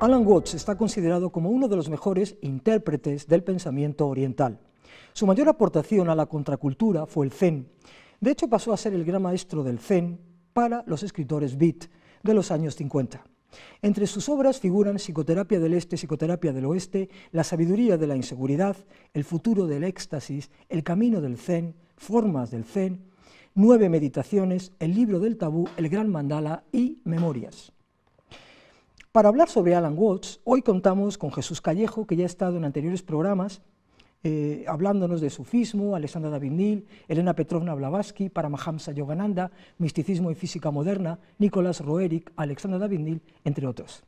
Alan Watts está considerado como uno de los mejores intérpretes del pensamiento oriental. Su mayor aportación a la contracultura fue el Zen. De hecho, pasó a ser el gran maestro del Zen para los escritores beat de los años 50. Entre sus obras figuran Psicoterapia del Este, Psicoterapia del Oeste, La sabiduría de la inseguridad, El futuro del éxtasis, El camino del Zen, Formas del Zen, 9 meditaciones, El libro del tabú, El gran mandala y Memorias. Para hablar sobre Alan Watts, hoy contamos con Jesús Callejo, que ya ha estado en anteriores programas, hablándonos de sufismo, Alexandra David-Néel, Elena Petrovna Blavatsky, Paramahamsa Yogananda, misticismo y física moderna, Nicolás Roerich, Alexandra David-Néel, entre otros.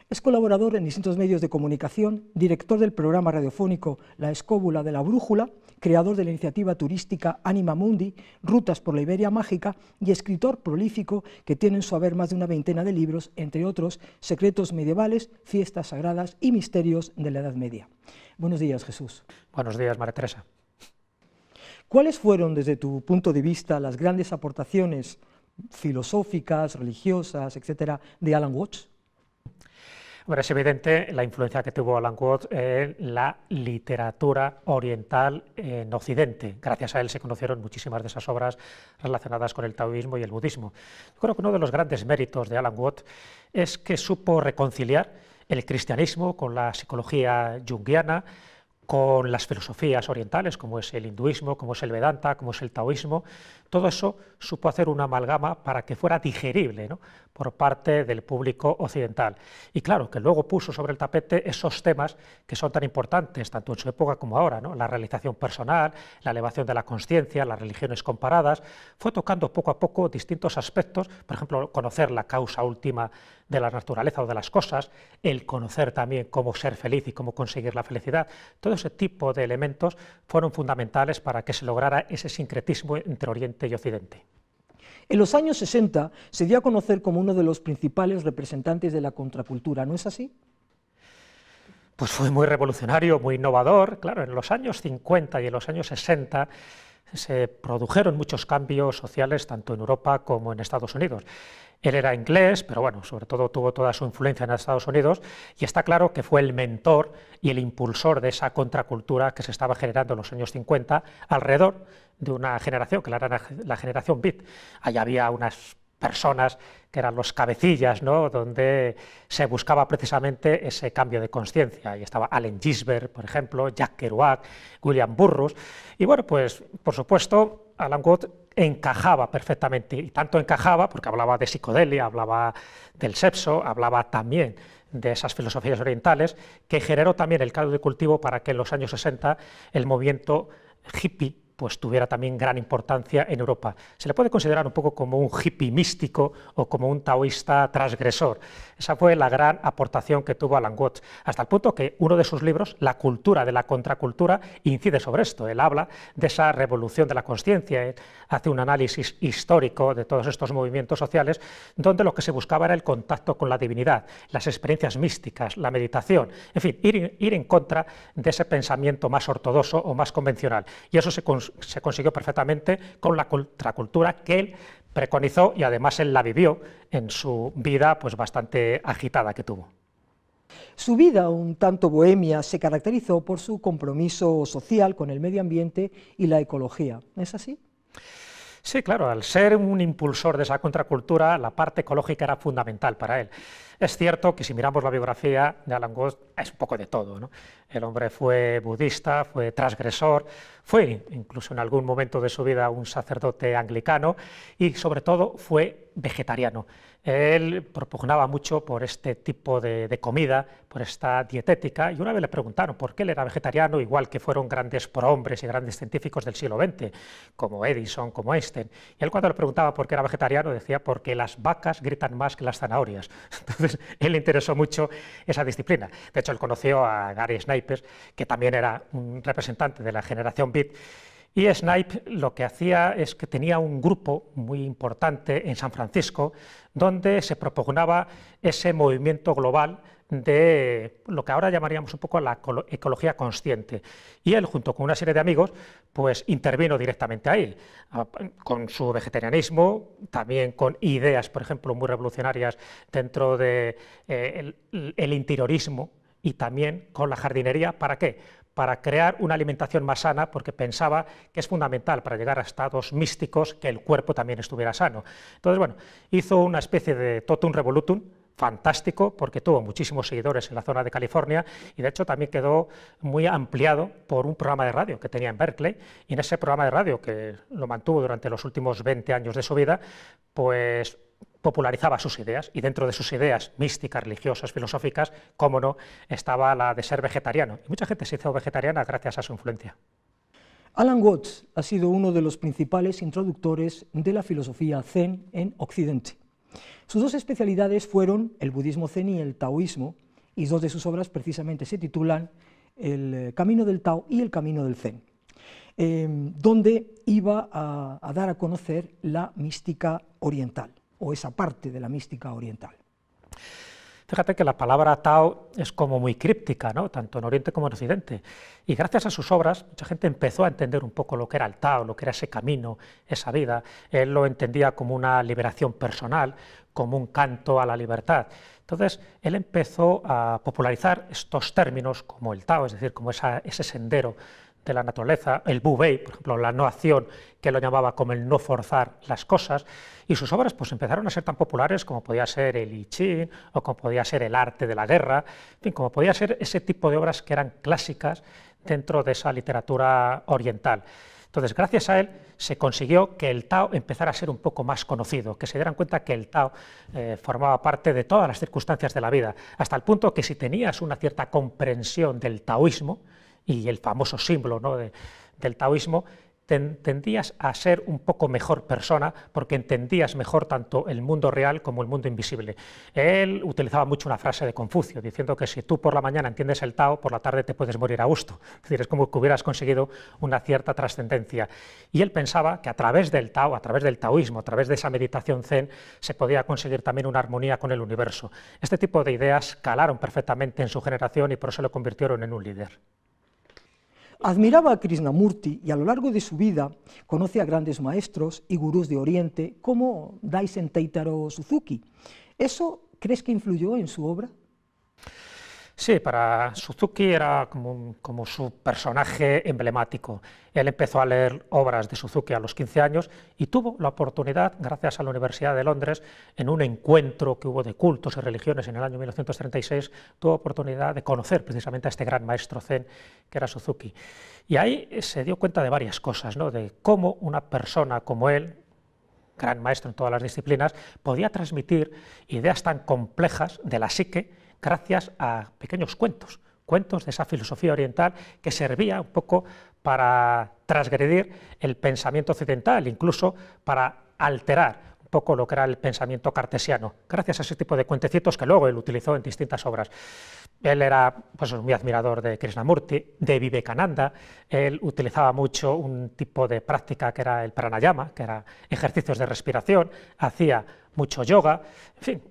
Es colaborador en distintos medios de comunicación, director del programa radiofónico La Escóbula de la Brújula, creador de la iniciativa turística Anima Mundi, Rutas por la Iberia Mágica y escritor prolífico que tiene en su haber más de una veintena de libros, entre otros Secretos medievales, Fiestas sagradas y Misterios de la Edad Media. Buenos días, Jesús. Buenos días, María Teresa. ¿Cuáles fueron, desde tu punto de vista, las grandes aportaciones filosóficas, religiosas, etcétera, de Alan Watts? Bueno, es evidente la influencia que tuvo Alan Watts en la literatura oriental en Occidente. Gracias a él se conocieron muchísimas de esas obras relacionadas con el taoísmo y el budismo. Yo creo que uno de los grandes méritos de Alan Watts es que supo reconciliar el cristianismo con la psicología junguiana, con las filosofías orientales, como es el hinduismo, como es el Vedanta, como es el taoísmo. Todo eso supo hacer una amalgama para que fuera digerible, ¿no?, por parte del público occidental. Y claro, que luego puso sobre el tapete esos temas que son tan importantes, tanto en su época como ahora, ¿no?, la realización personal, la elevación de la consciencia, las religiones comparadas. Fue tocando poco a poco distintos aspectos, por ejemplo, conocer la causa última de la naturaleza o de las cosas, el conocer también cómo ser feliz y cómo conseguir la felicidad. Todo ese tipo de elementos fueron fundamentales para que se lograra ese sincretismo entre Oriente y Occidente. En los años 60 se dio a conocer como uno de los principales representantes de la contracultura, ¿no es así? Pues fue muy revolucionario, muy innovador. Claro, en los años 50 y en los años 60 se produjeron muchos cambios sociales tanto en Europa como en Estados Unidos. Él era inglés, pero bueno, sobre todo tuvo toda su influencia en Estados Unidos, y está claro que fue el mentor y el impulsor de esa contracultura que se estaba generando en los años 50 alrededor de una generación, que era la generación beat. Allí había unas personas que eran los cabecillas, ¿no?, donde se buscaba precisamente ese cambio de conciencia. Y estaba Allen Ginsberg, por ejemplo, Jack Kerouac, William Burroughs. Y bueno, pues por supuesto, Alan Watts encajaba perfectamente, y tanto encajaba porque hablaba de psicodelia, hablaba del sexo, hablaba también de esas filosofías orientales, que generó también el caldo de cultivo para que en los años 60 el movimiento hippie pues tuviera también gran importancia en Europa. Se le puede considerar un poco como un hippie místico o como un taoísta transgresor. Esa fue la gran aportación que tuvo Alan Watts, hasta el punto que uno de sus libros, La cultura de la contracultura, incide sobre esto. Él habla de esa revolución de la consciencia, hace un análisis histórico de todos estos movimientos sociales, donde lo que se buscaba era el contacto con la divinidad, las experiencias místicas, la meditación, en fin, ir en contra de ese pensamiento más ortodoxo o más convencional. Y eso se consiguió perfectamente con la contracultura que él preconizó, y además él la vivió en su vida pues bastante agitada que tuvo. Su vida, un tanto bohemia, se caracterizó por su compromiso social con el medio ambiente y la ecología. ¿Es así? Sí, claro, al ser un impulsor de esa contracultura, la parte ecológica era fundamental para él. Es cierto que si miramos la biografía de Alan Watts, es un poco de todo, ¿no? El hombre fue budista, fue transgresor, fue incluso en algún momento de su vida un sacerdote anglicano y sobre todo fue vegetariano. Él propugnaba mucho por este tipo de comida, por esta dietética, y una vez le preguntaron por qué él era vegetariano, igual que fueron grandes prohombres y grandes científicos del siglo XX, como Edison, como Einstein. Y él, cuando le preguntaba por qué era vegetariano, decía porque las vacas gritan más que las zanahorias. Entonces, él le interesó mucho esa disciplina. De hecho, él conoció a Gary Snipers, que también era un representante de la generación beat, Y Snipe lo que hacía es que tenía un grupo muy importante en San Francisco donde se propugnaba ese movimiento global de lo que ahora llamaríamos un poco la ecología consciente. Y él, junto con una serie de amigos, pues intervino directamente ahí, con su vegetarianismo, también con ideas, por ejemplo, muy revolucionarias dentro de el interiorismo, y también con la jardinería. ¿Para qué? Para crear una alimentación más sana, porque pensaba que es fundamental para llegar a estados místicos que el cuerpo también estuviera sano. Entonces, bueno, hizo una especie de totum revolutum fantástico, porque tuvo muchísimos seguidores en la zona de California, y de hecho también quedó muy ampliado por un programa de radio que tenía en Berkeley, y en ese programa de radio, que lo mantuvo durante los últimos 20 años de su vida, pues popularizaba sus ideas, y dentro de sus ideas místicas, religiosas, filosóficas, cómo no, estaba la de ser vegetariano, y mucha gente se hizo vegetariana gracias a su influencia. Alan Watts ha sido uno de los principales introductores de la filosofía zen en Occidente. Sus dos especialidades fueron el budismo zen y el taoísmo, y dos de sus obras precisamente se titulan El camino del Tao y El camino del Zen, donde iba a dar a conocer la mística oriental, o esa parte de la mística oriental. Fíjate que la palabra Tao es como muy críptica, ¿no?, tanto en Oriente como en Occidente, y gracias a sus obras mucha gente empezó a entender un poco lo que era el Tao, lo que era ese camino, esa vida. Él lo entendía como una liberación personal, como un canto a la libertad. Entonces él empezó a popularizar estos términos como el Tao, es decir, como ese sendero de la naturaleza, el Wu Wei, por ejemplo, la no acción, que lo llamaba como el no forzar las cosas, y sus obras pues empezaron a ser tan populares como podía ser el I Ching, o como podía ser el arte de la guerra, en fin, como podía ser ese tipo de obras que eran clásicas dentro de esa literatura oriental. Entonces, gracias a él se consiguió que el Tao empezara a ser un poco más conocido, que se dieran cuenta que el Tao formaba parte de todas las circunstancias de la vida, hasta el punto que si tenías una cierta comprensión del taoísmo, y el famoso símbolo, ¿no?, del taoísmo, tendías a ser un poco mejor persona, porque entendías mejor tanto el mundo real como el mundo invisible. Él utilizaba mucho una frase de Confucio, diciendo que si tú por la mañana entiendes el Tao, por la tarde te puedes morir a gusto. Es decir, es como que hubieras conseguido una cierta trascendencia. Y él pensaba que a través del Tao, a través del taoísmo, a través de esa meditación zen, se podía conseguir también una armonía con el universo. Este tipo de ideas calaron perfectamente en su generación y por eso lo convirtieron en un líder. Admiraba a Krishnamurti y a lo largo de su vida conoce a grandes maestros y gurús de Oriente como Daisen Teitaro Suzuki. ¿Eso crees que influyó en su obra? Sí, para Suzuki era como su personaje emblemático. Él empezó a leer obras de Suzuki a los 15 años y tuvo la oportunidad, gracias a la Universidad de Londres, en un encuentro que hubo de cultos y religiones en el año 1936, tuvo oportunidad de conocer precisamente a este gran maestro zen que era Suzuki. Y ahí se dio cuenta de varias cosas, ¿no?, de cómo una persona como él, gran maestro en todas las disciplinas, podía transmitir ideas tan complejas de la psique gracias a pequeños cuentos de esa filosofía oriental que servía un poco para transgredir el pensamiento occidental, incluso para alterar un poco lo que era el pensamiento cartesiano, gracias a ese tipo de cuentecitos que luego él utilizó en distintas obras. Él era pues muy admirador de Krishnamurti, de Vivekananda. Él utilizaba mucho un tipo de práctica que era el pranayama, que era ejercicios de respiración, hacía mucho yoga, en fin,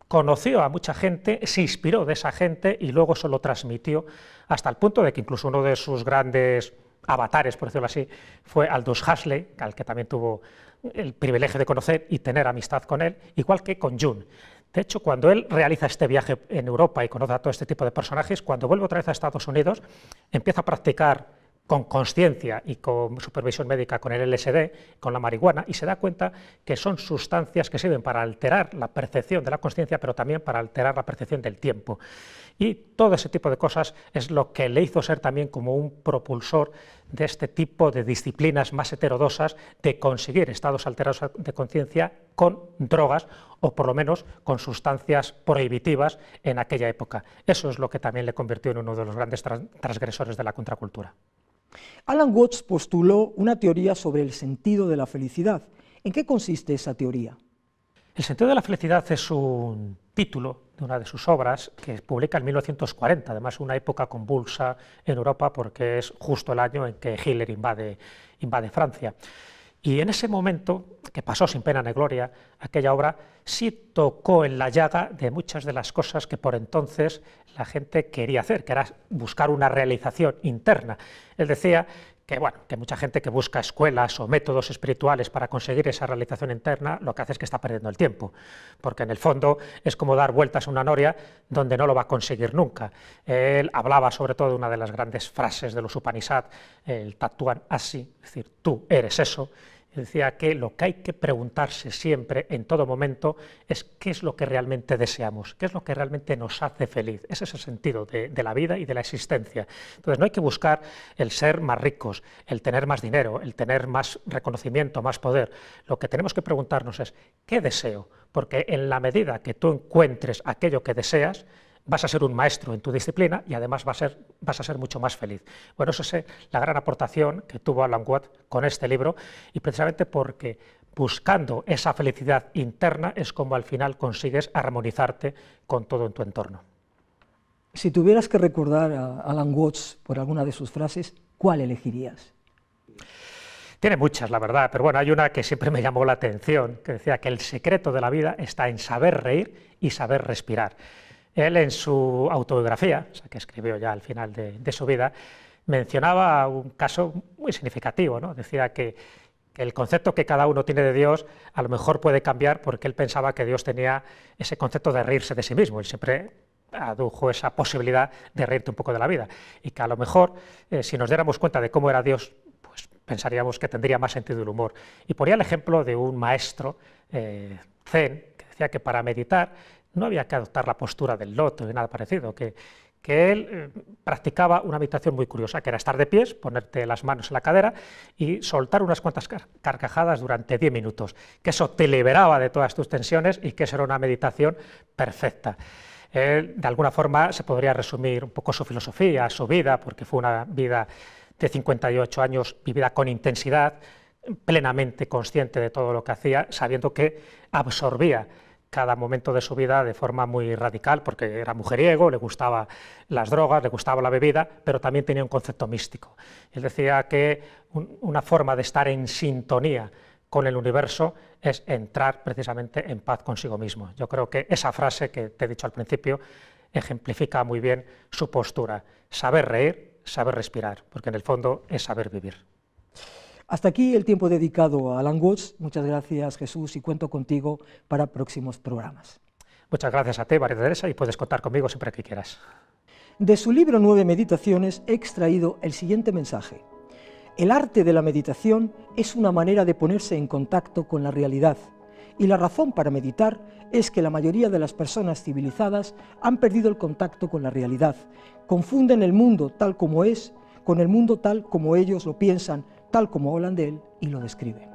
conoció a mucha gente, se inspiró de esa gente y luego eso lo transmitió hasta el punto de que incluso uno de sus grandes avatares, por decirlo así, fue Aldous Huxley, al que también tuvo el privilegio de conocer y tener amistad con él, igual que con Jung. De hecho, cuando él realiza este viaje en Europa y conoce a todo este tipo de personajes, cuando vuelve otra vez a Estados Unidos, empieza a practicar con consciencia y con supervisión médica con el LSD, con la marihuana, y se da cuenta que son sustancias que sirven para alterar la percepción de la consciencia, pero también para alterar la percepción del tiempo. Y todo ese tipo de cosas es lo que le hizo ser también como un propulsor de este tipo de disciplinas más heterodosas, de conseguir estados alterados de conciencia con drogas o por lo menos con sustancias prohibitivas en aquella época. Eso es lo que también le convirtió en uno de los grandes transgresores de la contracultura. Alan Watts postuló una teoría sobre el sentido de la felicidad. ¿En qué consiste esa teoría? El sentido de la felicidad es un título de una de sus obras, que publica en 1940, además una época convulsa en Europa porque es justo el año en que Hitler invade Francia. Y en ese momento, que pasó sin pena ni gloria, aquella obra sí tocó en la llaga de muchas de las cosas que por entonces la gente quería hacer, que era buscar una realización interna. Él decía que, bueno, que mucha gente que busca escuelas o métodos espirituales para conseguir esa realización interna, lo que hace es que está perdiendo el tiempo, porque en el fondo es como dar vueltas a una noria donde no lo va a conseguir nunca. Él hablaba sobre todo de una de las grandes frases de los Upanishad, el Tattvan Asi, es decir, tú eres eso. Decía que lo que hay que preguntarse siempre, en todo momento, es qué es lo que realmente deseamos, qué es lo que realmente nos hace feliz. Ese es el sentido de la vida y de la existencia. Entonces no hay que buscar el ser más ricos, el tener más dinero, el tener más reconocimiento, más poder. Lo que tenemos que preguntarnos es ¿qué deseo? Porque en la medida que tú encuentres aquello que deseas, vas a ser un maestro en tu disciplina y además vas a ser mucho más feliz. Bueno, esa es la gran aportación que tuvo Alan Watts con este libro, y precisamente porque buscando esa felicidad interna es como al final consigues armonizarte con todo en tu entorno. Si tuvieras que recordar a Alan Watts por alguna de sus frases, ¿cuál elegirías? Tiene muchas, la verdad, pero bueno, hay una que siempre me llamó la atención, que decía que el secreto de la vida está en saber reír y saber respirar. Él en su autobiografía, o sea, que escribió ya al final de su vida, mencionaba un caso muy significativo, ¿no? Decía que el concepto que cada uno tiene de Dios a lo mejor puede cambiar porque él pensaba que Dios tenía ese concepto de reírse de sí mismo. Él siempre adujo esa posibilidad de reírte un poco de la vida, y que a lo mejor si nos diéramos cuenta de cómo era Dios, pues pensaríamos que tendría más sentido el humor. Y ponía el ejemplo de un maestro zen que decía que para meditar no había que adoptar la postura del loto ni nada parecido, que él practicaba una meditación muy curiosa, que era estar de pies, ponerte las manos en la cadera y soltar unas cuantas carcajadas durante 10 minutos, que eso te liberaba de todas tus tensiones y que eso era una meditación perfecta. De alguna forma se podría resumir un poco su filosofía, su vida, porque fue una vida de 58 años vivida con intensidad, plenamente consciente de todo lo que hacía, sabiendo que absorbía cada momento de su vida de forma muy radical, porque era mujeriego, le gustaban las drogas, le gustaba la bebida, pero también tenía un concepto místico. Él decía que una forma de estar en sintonía con el universo es entrar precisamente en paz consigo mismo. Yo creo que esa frase que te he dicho al principio ejemplifica muy bien su postura: saber reír, saber respirar, porque en el fondo es saber vivir. Hasta aquí el tiempo dedicado a Alan Watts. Muchas gracias, Jesús, y cuento contigo para próximos programas. Muchas gracias a ti, María Teresa, y puedes contar conmigo siempre que quieras. De su libro 9 Meditaciones he extraído el siguiente mensaje: el arte de la meditación es una manera de ponerse en contacto con la realidad, y la razón para meditar es que la mayoría de las personas civilizadas han perdido el contacto con la realidad, confunden el mundo tal como es con el mundo tal como ellos lo piensan, tal como hablan de él y lo describen.